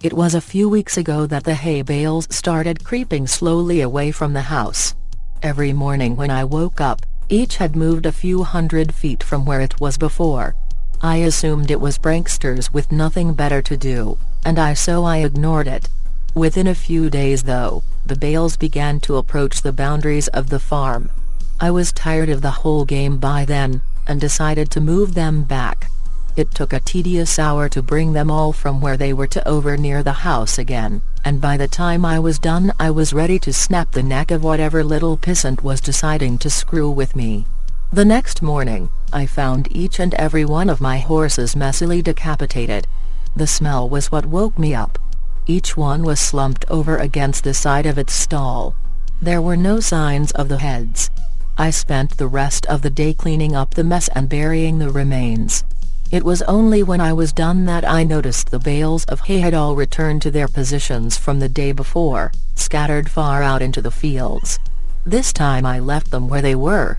It was a few weeks ago that the hay bales started creeping slowly away from the house. Every morning when I woke up, each had moved a few hundred feet from where it was before. I assumed it was pranksters with nothing better to do, and so I ignored it. Within a few days though, the bales began to approach the boundaries of the farm. I was tired of the whole game by then, and decided to move them back. It took a tedious hour to bring them all from where they were to over near the house again, and by the time I was done I was ready to snap the neck of whatever little pissant was deciding to screw with me. The next morning, I found each and every one of my horses messily decapitated. The smell was what woke me up. Each one was slumped over against the side of its stall. There were no signs of the heads. I spent the rest of the day cleaning up the mess and burying the remains. It was only when I was done that I noticed the bales of hay had all returned to their positions from the day before, scattered far out into the fields. This time I left them where they were.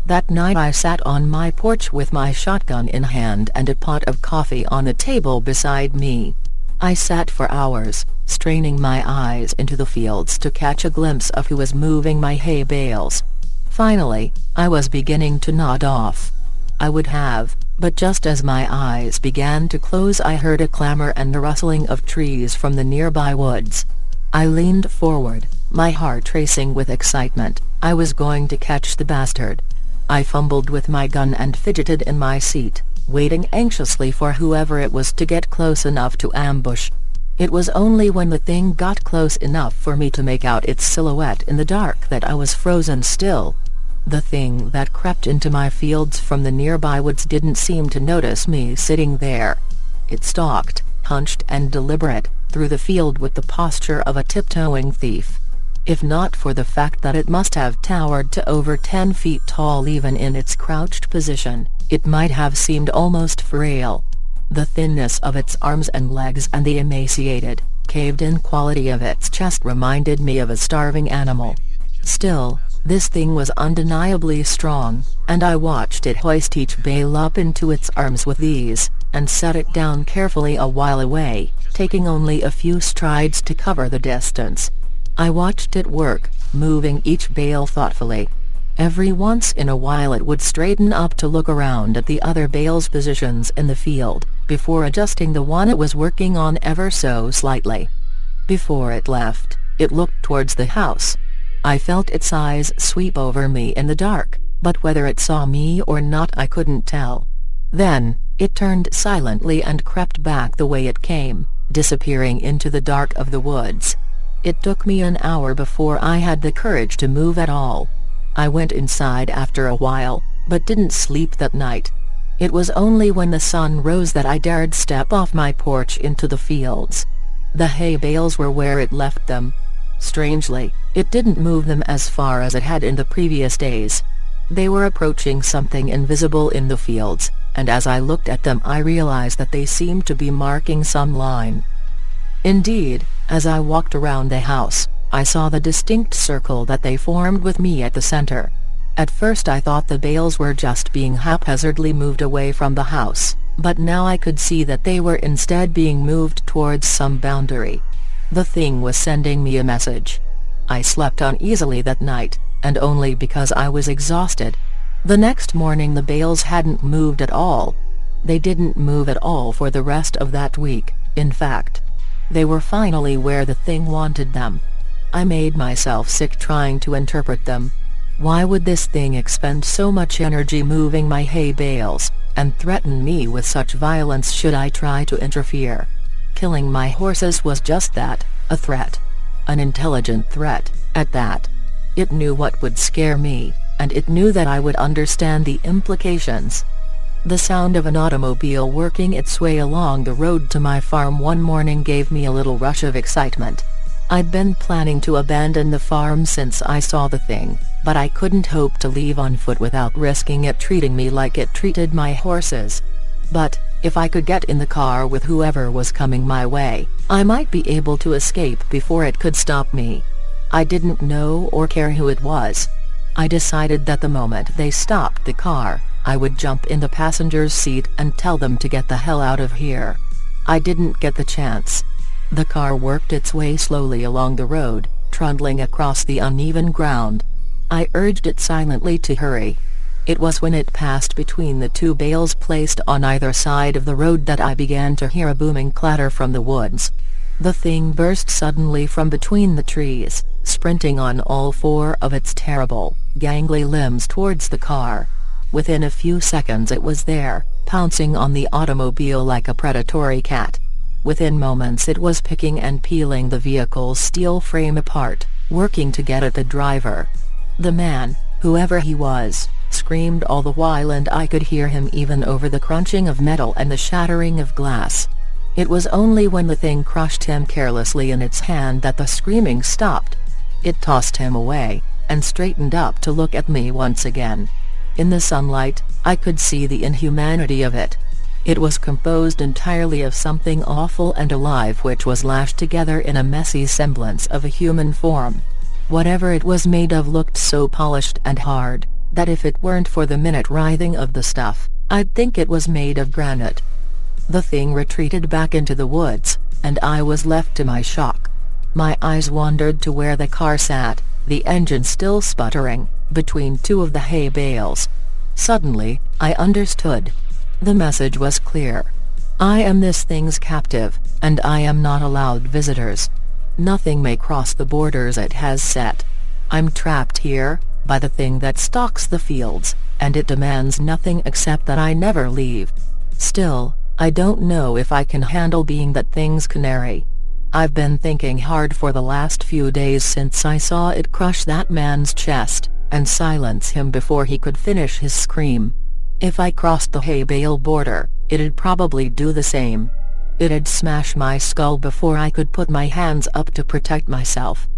That night I sat on my porch with my shotgun in hand and a pot of coffee on the table beside me. I sat for hours, straining my eyes into the fields to catch a glimpse of who was moving my hay bales. Finally, I was beginning to nod off. I would have, but just as my eyes began to close I heard a clamor and the rustling of trees from the nearby woods. I leaned forward, my heart racing with excitement. I was going to catch the bastard. I fumbled with my gun and fidgeted in my seat, waiting anxiously for whoever it was to get close enough to ambush. It was only when the thing got close enough for me to make out its silhouette in the dark that I was frozen still. The thing that crept into my fields from the nearby woods didn't seem to notice me sitting there. It stalked, hunched and deliberate, through the field with the posture of a tiptoeing thief. If not for the fact that it must have towered to over 10 feet tall even in its crouched position, it might have seemed almost frail. The thinness of its arms and legs and the emaciated, caved-in quality of its chest reminded me of a starving animal. Still, this thing was undeniably strong, and I watched it hoist each bale up into its arms with ease, and set it down carefully a while away, taking only a few strides to cover the distance. I watched it work, moving each bale thoughtfully. Every once in a while it would straighten up to look around at the other bales' positions in the field, before adjusting the one it was working on ever so slightly. Before it left, it looked towards the house. I felt its eyes sweep over me in the dark, but whether it saw me or not I couldn't tell. Then, it turned silently and crept back the way it came, disappearing into the dark of the woods. It took me an hour before I had the courage to move at all. I went inside after a while, but didn't sleep that night. It was only when the sun rose that I dared step off my porch into the fields. The hay bales were where it left them. Strangely, it didn't move them as far as it had in the previous days. They were approaching something invisible in the fields, and as I looked at them I realized that they seemed to be marking some line. Indeed, as I walked around the house, I saw the distinct circle that they formed with me at the center. At first I thought the bales were just being haphazardly moved away from the house, but now I could see that they were instead being moved towards some boundary. The thing was sending me a message. I slept uneasily that night, and only because I was exhausted. The next morning the bales hadn't moved at all. They didn't move at all for the rest of that week, in fact. They were finally where the thing wanted them. I made myself sick trying to interpret them. Why would this thing expend so much energy moving my hay bales, and threaten me with such violence should I try to interfere? Killing my horses was just that, a threat. An intelligent threat, at that. It knew what would scare me, and it knew that I would understand the implications. The sound of an automobile working its way along the road to my farm one morning gave me a little rush of excitement. I'd been planning to abandon the farm since I saw the thing, but I couldn't hope to leave on foot without risking it treating me like it treated my horses. But, if I could get in the car with whoever was coming my way, I might be able to escape before it could stop me. I didn't know or care who it was. I decided that the moment they stopped the car, I would jump in the passenger's seat and tell them to get the hell out of here. I didn't get the chance. The car worked its way slowly along the road, trundling across the uneven ground. I urged it silently to hurry. It was when it passed between the two bales placed on either side of the road that I began to hear a booming clatter from the woods. The thing burst suddenly from between the trees, sprinting on all four of its terrible, gangly limbs towards the car. Within a few seconds it was there, pouncing on the automobile like a predatory cat. Within moments it was picking and peeling the vehicle's steel frame apart, working to get at the driver. The man, whoever he was, screamed all the while, and I could hear him even over the crunching of metal and the shattering of glass. It was only when the thing crushed him carelessly in its hand that the screaming stopped. It tossed him away, and straightened up to look at me once again. In the sunlight, I could see the inhumanity of it. It was composed entirely of something awful and alive which was lashed together in a messy semblance of a human form. Whatever it was made of looked so polished and hard, that if it weren't for the minute writhing of the stuff, I'd think it was made of granite. The thing retreated back into the woods, and I was left to my shock. My eyes wandered to where the car sat, the engine still sputtering, between two of the hay bales. Suddenly, I understood. The message was clear. I am this thing's captive, and I am not allowed visitors. Nothing may cross the borders it has set. I'm trapped here, by the thing that stalks the fields, and it demands nothing except that I never leave. Still, I don't know if I can handle being that thing's canary. I've been thinking hard for the last few days since I saw it crush that man's chest, and silence him before he could finish his scream. If I crossed the hay bale border, it'd probably do the same. It'd smash my skull before I could put my hands up to protect myself.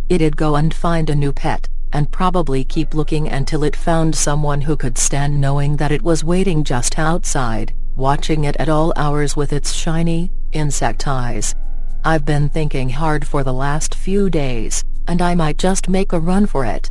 It'd go and find a new pet, and probably keep looking until it found someone who could stand knowing that it was waiting just outside, watching it at all hours with its shiny, insect eyes. I've been thinking hard for the last few days, and I might just make a run for it.